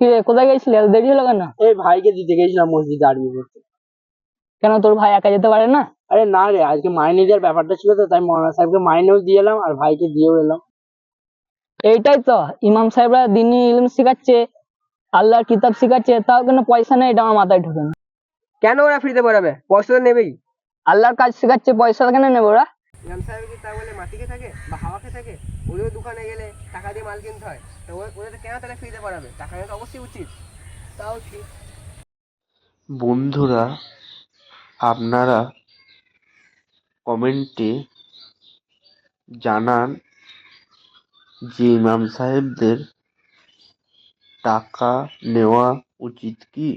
কি রে, কোথায় গেছিলি? এত দেরি হলো কেন? এই ভাইকে দিতে গেছিলাম মসজিদে আরবি পড়তে। কেন, তোর ভাই একা যেতে পারে না? আরে না রে, আজকে মাইনে দেওয়ার ব্যাপারটা ছিল তো, তাই মৌলানা সাহেবকে মাইনেও দিয়ে এলাম আর ভাইকে দিয়েও এলাম। এইটাই তো, ইমাম সাহেবরা দিনী ইলম শিখাচ্ছে, আল্লাহর কিতাব শিখাচ্ছে, তাও কেন পয়সা নেই, এটা আমার মাথায় ঢোকে না। কেন ওরা ফ্রিতে পড়াবে? পয়সা তো নেবেই। আল্লাহর কাজ শিখাচ্ছে, পয়সা কেন নেবো ওরা? ইমাম সাহেব কি তা বলে মাটি খেয়ে থাকে বা হাওয়া খেয়ে থাকে? ওদের দোকানে গেলে টাকা দিয়ে মাল কিনতে হয়, তো ওদের কেন তাহলে ফ্রিতে পড়াবে? টাকা নেওয়া তো অবশ্যই উচিত। তাও ঠিক। বন্ধুরা, আপনারা কমেন্টে জানান যে ইমাম সাহেবদের টাকা নেওয়া উচিত কি?